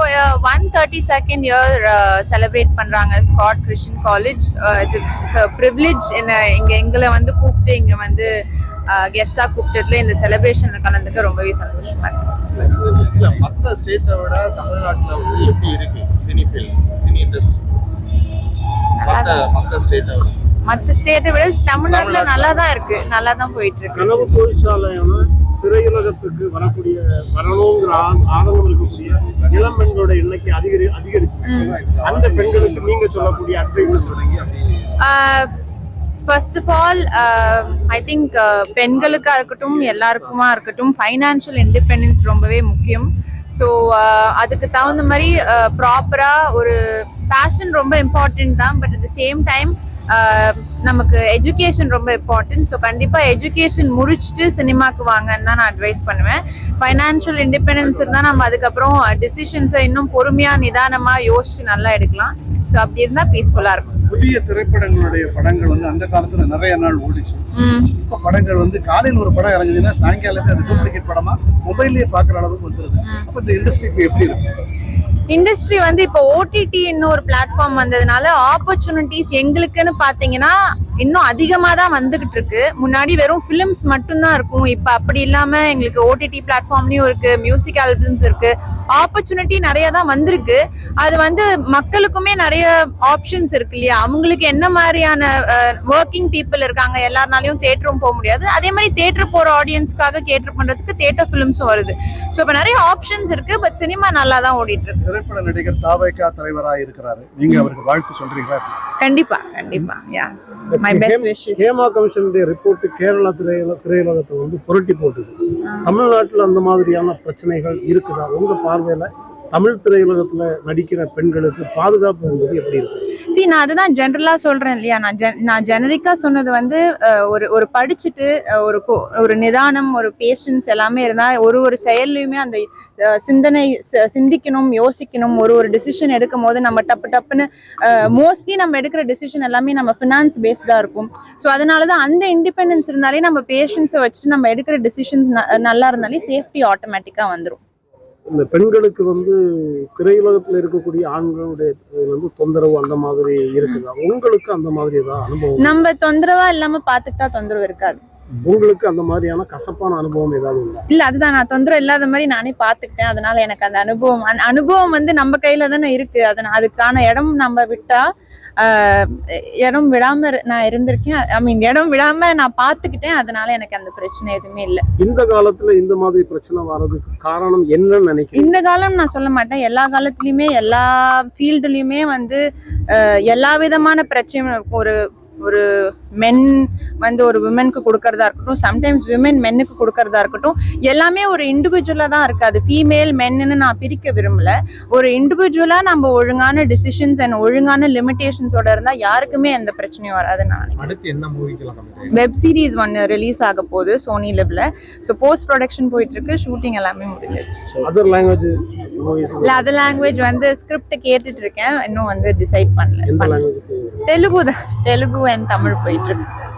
132nd year celebrate பண்றாங்க Scott Christian college. It's a privilege இங்க எங்களை வந்து கூப்பிட்டு இங்க வந்து கெஸ்டா கூப்பிட்டதுல இந்த செலிப்ரேஷன்ல கலந்துக்க ரொம்பவே சந்தோஷமா இருக்கு. மற்ற ஸ்டேட்டை விட தமிழ்நாட்டுல வந்து எப்படி இருக்கு சினி ஃபீல்ட், சினி இண்டஸ்ட்ரி? மற்ற ஸ்டேட்டை விட தமிழ்நாட்டுல நல்லா தான் இருக்கு, நல்லா தான் போயிட்டு இருக்கு. கனவு தொழிற்சாலையான திரையுலகத்துக்கு வரணுங்கிற ஆதங்கம் இருக்கக்கூடிய இளம் பெண்களோட எண்ணிக்கை அதிகரிச்சு அந்த பெண்களுக்கு நீங்க சொல்லக்கூடிய advice? First of all I think பெண்களுக்கா இருக்கட்டும் எல்லாருக்குமா இருக்கட்டும் ஃபைனான்ஷியல் இண்டிபெண்டன்ஸ் ரொம்பவே முக்கியம். ஸோ அதுக்கு தகுந்த மாதிரி ப்ராப்பரா ஒரு பேஷன் ரொம்ப இம்பார்ட்டன்ட் தான். But at the same time நமக்கு எஜுகேஷன் ரொம்ப இம்பார்ட்டன்ட். ஸோ கண்டிப்பாக எஜுகேஷன் முடிச்சுட்டு சினிமாக்கு வாங்கன்னு தான் நான் அட்வைஸ் பண்ணுவேன். ஃபைனான்ஷியல் இண்டிபெண்டன்ஸ் இருந்தால் நம்ம அதுக்கப்புறம் டிசிஷன்ஸை இன்னும் பொறுமையாக நிதானமாக யோசிச்சு நல்லா எடுக்கலாம். ஸோ அப்படி இருந்தால் பீஸ்ஃபுல்லாக இருக்கும். புதிய திரைப்படங்களுடைய படங்கள் வந்து அந்த காலத்துல நிறைய நாள் ஓடிச்சு. இப்ப படங்கள் வந்து காலையில் ஒரு படம் இறங்குதுன்னா சாயங்காலமே அது டூப்ளிகேட் படமா மொபைல்லயே பாக்குற அளவுக்கு வந்துருது. அப்ப இந்த இண்டஸ்ட்ரி இப்ப எப்படி இருக்கு? இண்டஸ்ட்ரி வந்து இப்போ ஓடிடி இன்னும் ஒரு பிளாட்ஃபார்ம் வந்ததுனால ஆப்பர்ச்சுனிட்டிஸ் எங்களுக்குன்னு பாத்தீங்கன்னா இன்னும் அதிகமா தான் வந்துகிட்டு இருக்கு. முன்னாடி வெறும் ஃபிலிம்ஸ் மட்டும்தான் இருக்கும், இப்ப அப்படி இல்லாம எங்களுக்கு ஓடிடி பிளாட்ஃபார்ம்லயும் இருக்கு, மியூசிக் ஆல்பம்ஸ் இருக்கு, ஆப்பர்ச்சுனிட்டி நிறைய தான் வந்திருக்கு. அது வந்து மக்களுக்குமே நிறைய ஆப்ஷன்ஸ் இருக்கு இல்லையா. அவங்களுக்கு என்ன மாதிரியான ஒர்க்கிங் பீப்புள் இருக்காங்க, எல்லாருனாலையும் தியேட்டரும் போக முடியாது, அதே மாதிரி தியேட்டர் போற ஆடியன்ஸ்க்காக கேட்டர் பண்றதுக்கு தியேட்டர் ஃபிலிம்ஸும் வருது. ஸோ இப்போ நிறைய ஆப்ஷன்ஸ் இருக்கு. பட் சினிமா நல்லா தான் ஓடிட்டு இருக்கு. திரைப்பட நடிகர் தாவேகா தலைவராக இருக்கிறாரு, நீங்க அவருக்கு வாழ்த்து சொல்றீங்களா? கண்டிப்பா கண்டிப்பா. Yeah my best wishes. Hema கமிஷனுடைய ரிப்போர்ட் கேரளா திரையுலகத்தை வந்து புரட்டி போட்டுது. தமிழ்நாட்டில் அந்த மாதிரியான பிரச்சனைகள் இருக்குதா? உங்க பார்வையில தமிழ் திரையுலகத்துல நடிக்கிற பெண்களுக்கு பாதுகாப்பு என்பது எப்படி இருக்கு? நான் அதுதான் ஜெனரலா சொல்றேன் இல்லையா. நான் ஜெனரிக்கா சொன்னது வந்து ஒரு படிச்சுட்டு ஒரு நிதானம், ஒரு பேஷன்ஸ் எல்லாமே இருந்தா ஒரு செயல்லையுமே அந்த சிந்திக்கணும், யோசிக்கணும். ஒரு டிசிஷன் எடுக்கும் போது நம்ம டப்புன்னு மோஸ்ட்லி நம்ம எடுக்கிற டிசிஷன் எல்லாமே நம்ம ஃபினான்ஸ் பேஸ்டா இருக்கும். ஸோ அதனாலதான் அந்த இண்டிபெண்டன்ஸ் இருந்தாலே நம்ம பேஷன்ஸை வச்சுட்டு நம்ம எடுக்கிற டிசிஷன்ஸ் நல்லா இருந்தாலே சேஃப்டி ஆட்டோமேட்டிக்கா வந்துடும். இந்த பெண்களுக்கு வந்து திரையுலகத்துல இருக்கக்கூடிய ஆண்களுடைய வந்து தொந்தரவு அந்த மாதிரி இருக்குதா? உங்களுக்கு அந்த மாதிரி ஏதாவது அனுபவம்? நம்ம தொந்தரவா இல்லாம பாத்துக்கிட்டா தொந்தரவு இருக்காது. உங்களுக்கு அந்த மாதிரியான கசப்பான அனுபவம் ஏதாவது உண்டா? இல்ல, அதுதான் நான் தொந்தரவு இல்லாத மாதிரி நானே பாத்துக்கிட்டேன். அதனால எனக்கு அந்த அனுபவம் வந்து நம்ம கையில தானே இருக்கு. அதுக்கான இடம் நம்ம விட்டா இடம் விடாம நான் இருந்திருக்கேன். ஐ மீன் இடம் விடாம நான் பாத்துக்கிட்டேன். அதனால எனக்கு அந்த பிரச்சனை எதுவுமே இல்லை. இந்த காலத்துல இந்த மாதிரி பிரச்சனை வர்றதுக்கு காரணம் என்னன்னு நினைக்கிறேன்? இந்த காலம் நான் சொல்ல மாட்டேன், எல்லா காலத்துலயுமே எல்லா ஃபீல்டுலயுமே வந்து எல்லா விதமான பிரச்சனையும் இருக்கும். ஒரு மென் வந்து ஒரு விமனுக்கு கொடுக்கறதா இருக்கட்டும், சம்டைம்ஸ் விமன் மென்னுக்கு கொடுக்கறதா இருக்கட்டும், எல்லாமே ஒரு இண்டிவிஜுவலா தான் இருக்கு. அது ஃபீமேல் மென்னு நான் பிரிக்க விரும்பல. ஒரு இண்டிவிஜுவலா நம்ம ஒழுங்கான டிசிஷன்ஸ் அண்ட் ஒழுங்கான லிமிடேஷன்ஸோட இருந்தா யாருக்குமே எந்த பிரச்சனையும் வராது. வெப் சீரிஸ் ஒன்னு ரிலீஸ் ஆக போகுது சோனி லிவ்ல. ஸோ போஸ்ட் ப்ரொடக்ஷன் போயிட்டு இருக்கு, ஷூட்டிங் எல்லாமே முடிஞ்சிருச்சு. அதர் லாங்குவேஜ் வந்து ஸ்கிரிப்ட் கேட்டுட்டு இருக்கேன், இன்னும் வந்து டிசைட் பண்ணல. தெலுங்கு அண்ட் தமிழ் போயிட்டு இருக்கு.